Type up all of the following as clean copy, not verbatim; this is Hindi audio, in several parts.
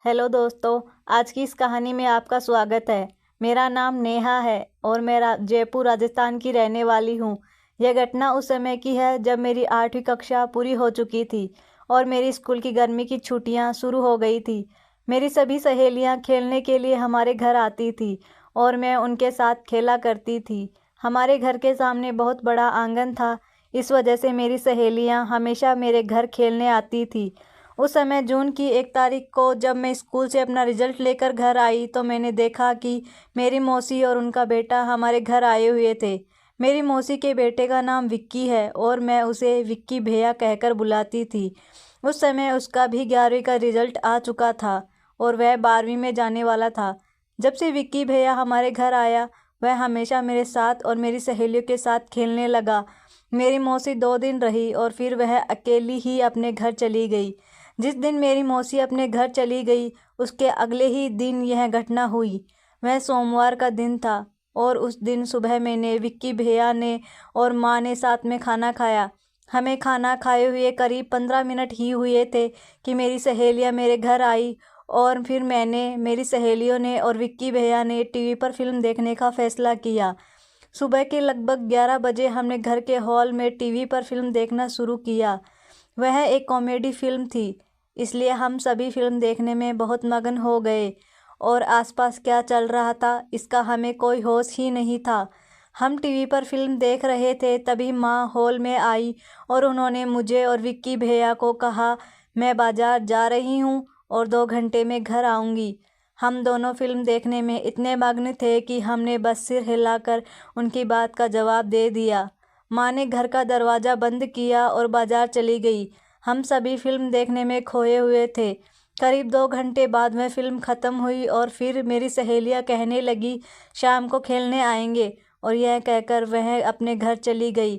हेलो दोस्तों। आज की इस कहानी में आपका स्वागत है। मेरा नाम नेहा है और मैं जयपुर राजस्थान की रहने वाली हूँ। यह घटना उस समय की है जब मेरी 8वीं कक्षा पूरी हो चुकी थी और मेरी स्कूल की गर्मी की छुट्टियाँ शुरू हो गई थी। मेरी सभी सहेलियाँ खेलने के लिए हमारे घर आती थी और मैं उनके साथ खेला करती थी। हमारे घर के सामने बहुत बड़ा आंगन था, इस वजह से मेरी सहेलियाँ हमेशा मेरे घर खेलने आती थी। उस समय जून की 1 तारीख को जब मैं स्कूल से अपना रिजल्ट लेकर घर आई तो मैंने देखा कि मेरी मौसी और उनका बेटा हमारे घर आए हुए थे। मेरी मौसी के बेटे का नाम विक्की है और मैं उसे विक्की भैया कहकर बुलाती थी। उस समय उसका भी 11वीं का रिजल्ट आ चुका था और वह 12वीं में जाने वाला था। जब से विक्की भैया हमारे घर आया, वह हमेशा मेरे साथ और मेरी सहेलियों के साथ खेलने लगा। मेरी मौसी 2 दिन रही और फिर वह अकेली ही अपने घर चली गई। जिस दिन मेरी मौसी अपने घर चली गई, उसके अगले ही दिन यह घटना हुई। वह सोमवार का दिन था और उस दिन सुबह मैंने, विक्की भैया ने और माँ ने साथ में खाना खाया। हमें खाना खाए हुए करीब 15 मिनट ही हुए थे कि मेरी सहेलियाँ मेरे घर आई और फिर मैंने, मेरी सहेलियों ने और विक्की भैया ने टीवी पर फिल्म देखने का फैसला किया। सुबह के लगभग 11 बजे हमने घर के हॉल में टीवी पर फिल्म देखना शुरू किया। वह एक कॉमेडी फिल्म थी, इसलिए हम सभी फिल्म देखने में बहुत मगन हो गए और आसपास क्या चल रहा था इसका हमें कोई होश ही नहीं था। हम टीवी पर फिल्म देख रहे थे, तभी माँ हॉल में आई और उन्होंने मुझे और विक्की भैया को कहा, मैं बाजार जा रही हूँ और 2 घंटे में घर आऊँगी। हम दोनों फिल्म देखने में इतने मग्न थे कि हमने बस सिर हिलाकर उनकी बात का जवाब दे दिया। माँ ने घर का दरवाज़ा बंद किया और बाजार चली गई। हम सभी फिल्म देखने में खोए हुए थे। करीब 2 घंटे बाद वह फिल्म ख़त्म हुई और फिर मेरी सहेलियाँ कहने लगी, शाम को खेलने आएंगे, और यह कहकर वह अपने घर चली गई।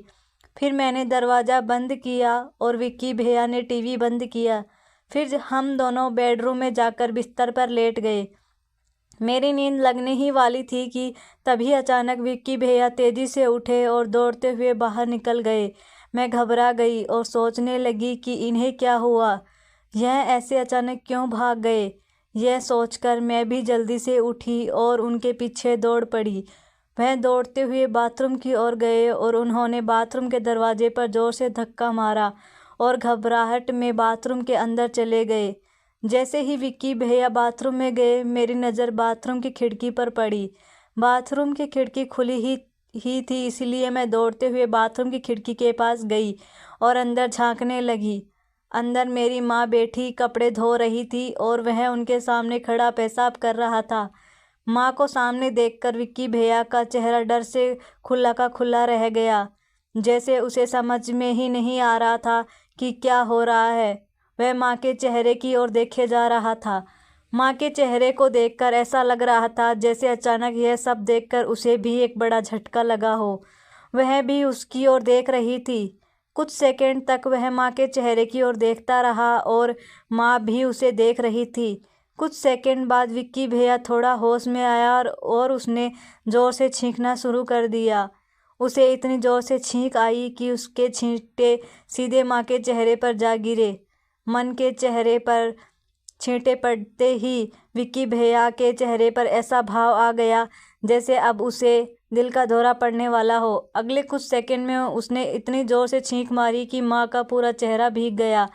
फिर मैंने दरवाज़ा बंद किया और विक्की भैया ने टीवी बंद किया। फिर हम दोनों बेडरूम में जाकर बिस्तर पर लेट गए। मेरी नींद लगने ही वाली थी कि तभी अचानक विक्की भैया तेजी से उठे और दौड़ते हुए बाहर निकल गए। मैं घबरा गई और सोचने लगी कि इन्हें क्या हुआ, यह ऐसे अचानक क्यों भाग गए। यह सोचकर मैं भी जल्दी से उठी और उनके पीछे दौड़ पड़ी। वह दौड़ते हुए बाथरूम की ओर गए और उन्होंने बाथरूम के दरवाजे पर जोर से धक्का मारा और घबराहट में बाथरूम के अंदर चले गए। जैसे ही विक्की भैया बाथरूम में गए, मेरी नज़र बाथरूम की खिड़की पर पड़ी। बाथरूम की खिड़की खुली ही थी, इसलिए मैं दौड़ते हुए बाथरूम की खिड़की के पास गई और अंदर झांकने लगी। अंदर मेरी माँ बैठी कपड़े धो रही थी और वह उनके सामने खड़ा पेशाब कर रहा था। माँ को सामने देखकर विक्की भैया का चेहरा डर से खुला का खुला रह गया, जैसे उसे समझ में ही नहीं आ रहा था कि क्या हो रहा है। वह माँ के चेहरे की ओर देखे जा रहा था। माँ के चेहरे को देखकर ऐसा लग रहा था जैसे अचानक यह सब देखकर उसे भी एक बड़ा झटका लगा हो। वह भी उसकी ओर देख रही थी। कुछ सेकंड तक वह माँ के चेहरे की ओर देखता रहा और माँ भी उसे देख रही थी। कुछ सेकंड बाद विक्की भैया थोड़ा होश में आया और उसने ज़ोर से छींकना शुरू कर दिया। उसे इतनी ज़ोर से छींक आई कि उसके छींटे सीधे माँ के चेहरे पर जा गिरे। मन के चेहरे पर छींटे पड़ते ही विक्की भैया के चेहरे पर ऐसा भाव आ गया जैसे अब उसे दिल का दौरा पड़ने वाला हो। अगले कुछ सेकंड में उसने इतनी ज़ोर से छींक मारी कि माँ का पूरा चेहरा भीग गया।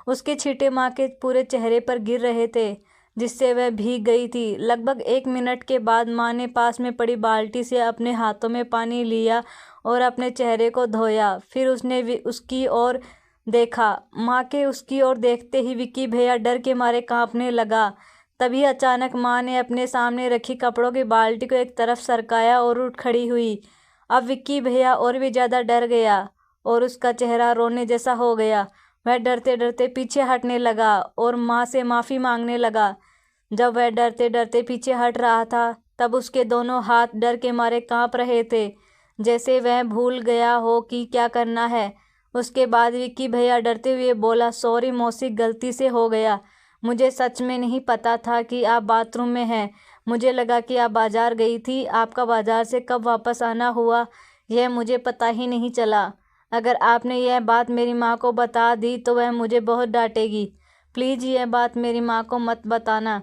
उसके छींटे माँ के पूरे चेहरे पर गिर रहे थे, जिससे वह भीग गई थी। लगभग 1 मिनट के बाद माँ ने पास में पड़ी बाल्टी से अपने हाथों में पानी लिया और अपने चेहरे को धोया। फिर उसने उसकी ओर देखा। माँ के उसकी ओर देखते ही विक्की भैया डर के मारे कांपने लगा। तभी अचानक माँ ने अपने सामने रखी कपड़ों की बाल्टी को एक तरफ सरकाया और उठ खड़ी हुई। अब विक्की भैया और भी ज़्यादा डर गया और उसका चेहरा रोने जैसा हो गया। वह डरते डरते पीछे हटने लगा और माँ से माफ़ी मांगने लगा। जब वह डरते डरते पीछे हट रहा था, तब उसके दोनों हाथ डर के मारे कांप रहे थे, जैसे वह भूल गया हो कि क्या करना है। उसके बाद विक्की भैया डरते हुए बोला, सॉरी मौसी, गलती से हो गया। मुझे सच में नहीं पता था कि आप बाथरूम में हैं। मुझे लगा कि आप बाजार गई थी। आपका बाजार से कब वापस आना हुआ, यह मुझे पता ही नहीं चला। अगर आपने यह बात मेरी माँ को बता दी तो वह मुझे बहुत डांटेगी। प्लीज़ ये बात मेरी माँ को मत बताना।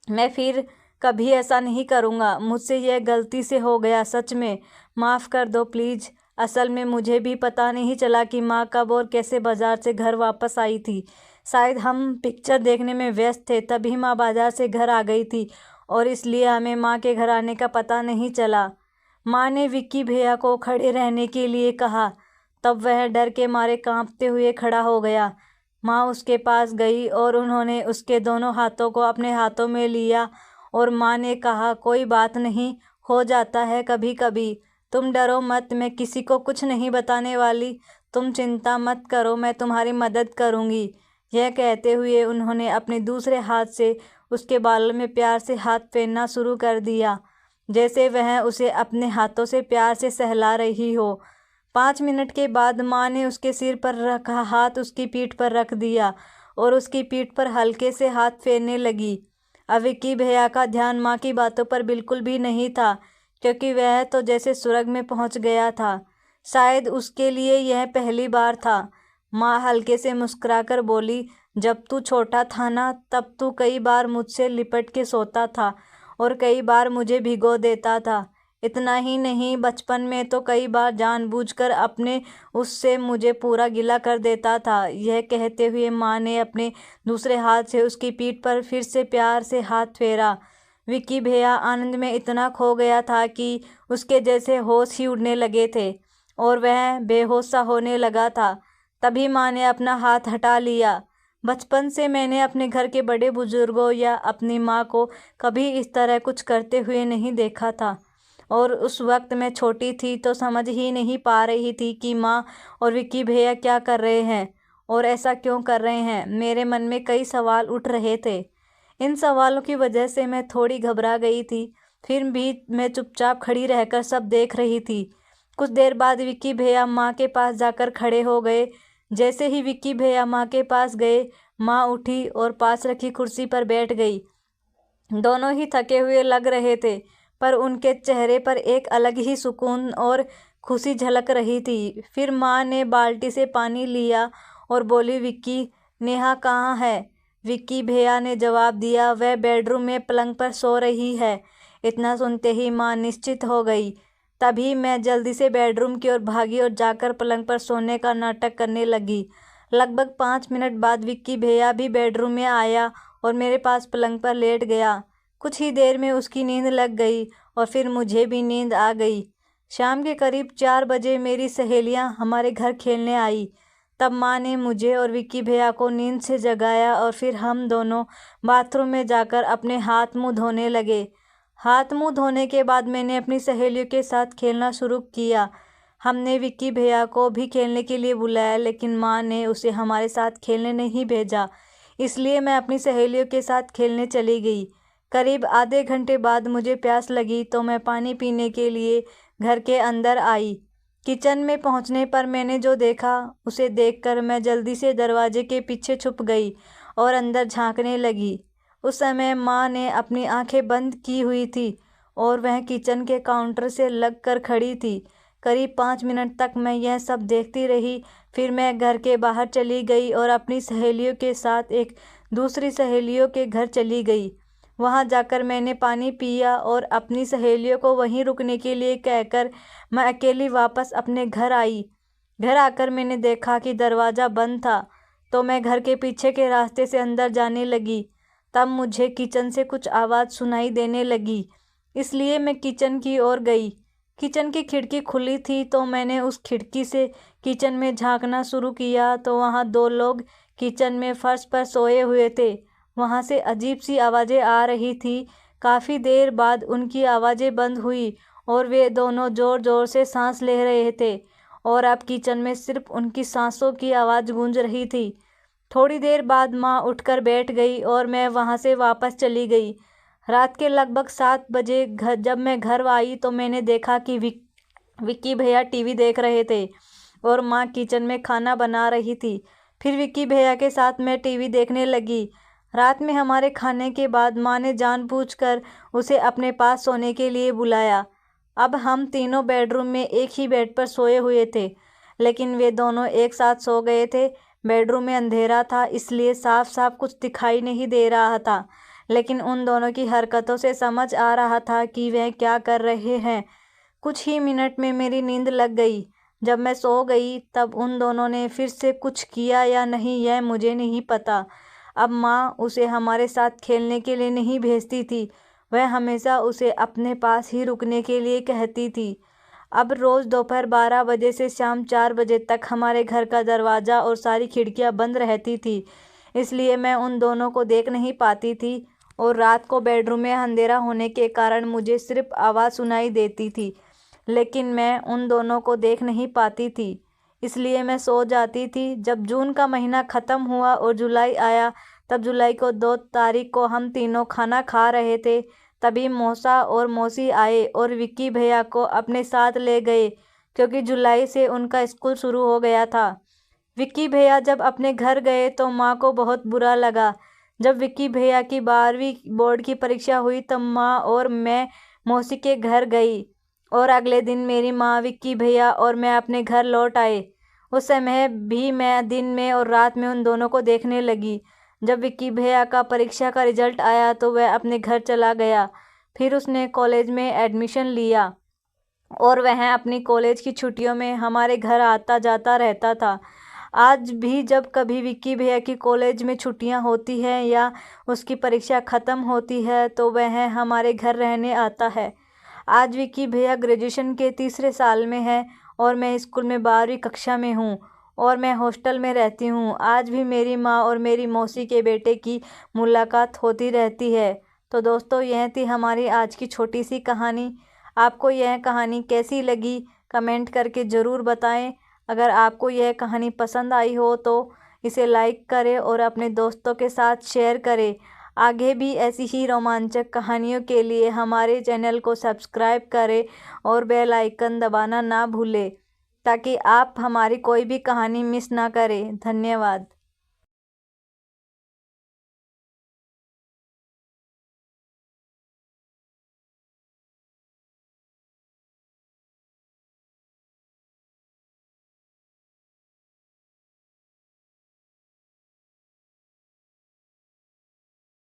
मैं फिर कभी ऐसा नहीं करूँगा। मुझसे यह गलती से हो गया, सच में माफ़ कर दो प्लीज़। असल में मुझे भी पता नहीं चला कि माँ कब और कैसे बाज़ार से घर वापस आई थी। शायद हम पिक्चर देखने में व्यस्त थे, तभी माँ बाज़ार से घर आ गई थी और इसलिए हमें माँ के घर आने का पता नहीं चला। माँ ने विक्की भैया को खड़े रहने के लिए कहा। तब वह डर के मारे कांपते हुए खड़ा हो गया। माँ उसके पास गई और उन्होंने उसके दोनों हाथों को अपने हाथों में लिया और माँ ने कहा, कोई बात नहीं, हो जाता है कभी कभी। तुम डरो मत, मैं किसी को कुछ नहीं बताने वाली। तुम चिंता मत करो, मैं तुम्हारी मदद करूँगी। यह कहते हुए उन्होंने अपने दूसरे हाथ से उसके बालों में प्यार से हाथ फेरना शुरू कर दिया, जैसे वह उसे अपने हाथों से प्यार से सहला रही हो। 5 मिनट के बाद माँ ने उसके सिर पर रखा हाथ उसकी पीठ पर रख दिया और उसकी पीठ पर हल्के से हाथ फेरने लगी। अब विक्की भैया का ध्यान माँ की बातों पर बिल्कुल भी नहीं था, क्योंकि वह तो जैसे स्वर्ग में पहुँच गया था। शायद उसके लिए यह पहली बार था। माँ हल्के से मुस्कुराकर बोली, जब तू छोटा था ना, तब तू कई बार मुझसे लिपट के सोता था और कई बार मुझे भिगो देता था। इतना ही नहीं, बचपन में तो कई बार जानबूझकर अपने उससे मुझे पूरा गिला कर देता था। यह कहते हुए माँ ने अपने दूसरे हाथ से उसकी पीठ पर फिर से प्यार से हाथ फेरा। विक्की भैया आनंद में इतना खो गया था कि उसके जैसे होश ही उड़ने लगे थे और वह बेहोश सा होने लगा था। तभी माँ ने अपना हाथ हटा लिया। बचपन से मैंने अपने घर के बड़े बुजुर्गों या अपनी माँ को कभी इस तरह कुछ करते हुए नहीं देखा था और उस वक्त मैं छोटी थी तो समझ ही नहीं पा रही थी कि माँ और विक्की भैया क्या कर रहे हैं और ऐसा क्यों कर रहे हैं। मेरे मन में कई सवाल उठ रहे थे। इन सवालों की वजह से मैं थोड़ी घबरा गई थी। फिर भी मैं चुपचाप खड़ी रहकर सब देख रही थी। कुछ देर बाद विक्की भैया माँ के पास जाकर खड़े हो गए। जैसे ही विक्की भैया माँ के पास गए, माँ उठी और पास रखी कुर्सी पर बैठ गई। दोनों ही थके हुए लग रहे थे, पर उनके चेहरे पर एक अलग ही सुकून और खुशी झलक रही थी। फिर माँ ने बाल्टी से पानी लिया और बोली, विक्की, नेहा कहाँ है? विक्की भैया ने जवाब दिया, वह बेडरूम में पलंग पर सो रही है। इतना सुनते ही माँ निश्चित हो गई। तभी मैं जल्दी से बेडरूम की ओर भागी और जाकर पलंग पर सोने का नाटक करने लगी। लगभग 5 मिनट बाद विक्की भैया भी बेडरूम में आया और मेरे पास पलंग पर लेट गया। कुछ ही देर में उसकी नींद लग गई और फिर मुझे भी नींद आ गई। शाम के करीब 4 बजे मेरी सहेलियां हमारे घर खेलने आई। तब माँ ने मुझे और विक्की भैया को नींद से जगाया और फिर हम दोनों बाथरूम में जाकर अपने हाथ मुंह धोने लगे। हाथ मुंह धोने के बाद मैंने अपनी सहेलियों के साथ खेलना शुरू किया। हमने विक्की भैया को भी खेलने के लिए बुलाया, लेकिन माँ ने उसे हमारे साथ खेलने नहीं भेजा, इसलिए मैं अपनी सहेलियों के साथ खेलने चली गई। करीब आधे घंटे बाद मुझे प्यास लगी तो मैं पानी पीने के लिए घर के अंदर आई। किचन में पहुंचने पर मैंने जो देखा उसे देखकर मैं जल्दी से दरवाजे के पीछे छुप गई और अंदर झांकने लगी। उस समय माँ ने अपनी आंखें बंद की हुई थी और वह किचन के काउंटर से लग कर खड़ी थी। करीब 5 मिनट तक मैं यह सब देखती रही। फिर मैं घर के बाहर चली गई और अपनी सहेलियों के साथ एक दूसरी सहेलियों के घर चली गई। वहां जाकर मैंने पानी पिया और अपनी सहेलियों को वहीं रुकने के लिए कहकर मैं अकेली वापस अपने घर आई। घर आकर मैंने देखा कि दरवाज़ा बंद था, तो मैं घर के पीछे के रास्ते से अंदर जाने लगी। तब मुझे किचन से कुछ आवाज़ सुनाई देने लगी, इसलिए मैं किचन की ओर गई। किचन की खिड़की खुली थी तो मैंने उस खिड़की से किचन में झांकना शुरू किया तो वहाँ 2 लोग किचन में फर्श पर सोए हुए थे। वहाँ से अजीब सी आवाज़ें आ रही थी। काफ़ी देर बाद उनकी आवाज़ें बंद हुई और वे दोनों ज़ोर ज़ोर से सांस ले रहे थे और अब किचन में सिर्फ उनकी सांसों की आवाज़ गूंज रही थी। थोड़ी देर बाद माँ उठकर बैठ गई और मैं वहाँ से वापस चली गई। रात के लगभग 7 बजे जब मैं घर आई तो मैंने देखा कि विक्की भैया टीवी देख रहे थे और माँ किचन में खाना बना रही थी। फिर विक्की भैया के साथ मैं टीवी देखने लगी। रात में हमारे खाने के बाद माँ ने जानबूझकर उसे अपने पास सोने के लिए बुलाया। अब हम तीनों बेडरूम में एक ही बेड पर सोए हुए थे, लेकिन वे दोनों एक साथ सो गए थे। बेडरूम में अंधेरा था, इसलिए साफ साफ कुछ दिखाई नहीं दे रहा था, लेकिन उन दोनों की हरकतों से समझ आ रहा था कि वह क्या कर रहे हैं। कुछ ही मिनट में मेरी नींद लग गई। जब मैं सो गई तब उन दोनों ने फिर से कुछ किया या नहीं यह मुझे नहीं पता। अब माँ उसे हमारे साथ खेलने के लिए नहीं भेजती थी, वह हमेशा उसे अपने पास ही रुकने के लिए कहती थी। अब रोज़ दोपहर 12 बजे से शाम 4 बजे तक हमारे घर का दरवाज़ा और सारी खिड़कियां बंद रहती थी, इसलिए मैं उन दोनों को देख नहीं पाती थी और रात को बेडरूम में अंधेरा होने के कारण मुझे सिर्फ आवाज़ सुनाई देती थी, लेकिन मैं उन दोनों को देख नहीं पाती थी, इसलिए मैं सो जाती थी। जब जून का महीना ख़त्म हुआ और जुलाई आया, तब जुलाई को 2 तारीख को हम तीनों खाना खा रहे थे, तभी मौसा और मौसी आए और विक्की भैया को अपने साथ ले गए, क्योंकि जुलाई से उनका स्कूल शुरू हो गया था। विक्की भैया जब अपने घर गए तो माँ को बहुत बुरा लगा। जब विक्की भैया की 12वीं बोर्ड की परीक्षा हुई तब माँ और मैं मौसी के घर गई और अगले दिन मेरी माँ, विक्की भैया और मैं अपने घर लौट आए। उस समय भी मैं दिन में और रात में उन दोनों को देखने लगी। जब विक्की भैया का परीक्षा का रिजल्ट आया तो वह अपने घर चला गया। फिर उसने कॉलेज में एडमिशन लिया और वह अपनी कॉलेज की छुट्टियों में हमारे घर आता जाता रहता था। आज भी जब कभी विक्की भैया की कॉलेज में छुट्टियां होती हैं या उसकी परीक्षा ख़त्म होती है तो वह हमारे घर रहने आता है। आज विक्की भैया ग्रेजुएशन के 3रे साल में है और मैं स्कूल में 12वीं कक्षा में हूँ और मैं हॉस्टल में रहती हूँ। आज भी मेरी माँ और मेरी मौसी के बेटे की मुलाकात होती रहती है। तो दोस्तों, यह थी हमारी आज की छोटी सी कहानी। आपको यह कहानी कैसी लगी कमेंट करके ज़रूर बताएं। अगर आपको यह कहानी पसंद आई हो तो इसे लाइक करें और अपने दोस्तों के साथ शेयर करें। आगे भी ऐसी ही रोमांचक कहानियों के लिए हमारे चैनल को सब्सक्राइब करें और बेल आइकन दबाना ना भूलें, ताकि आप हमारी कोई भी कहानी मिस ना करें। धन्यवाद।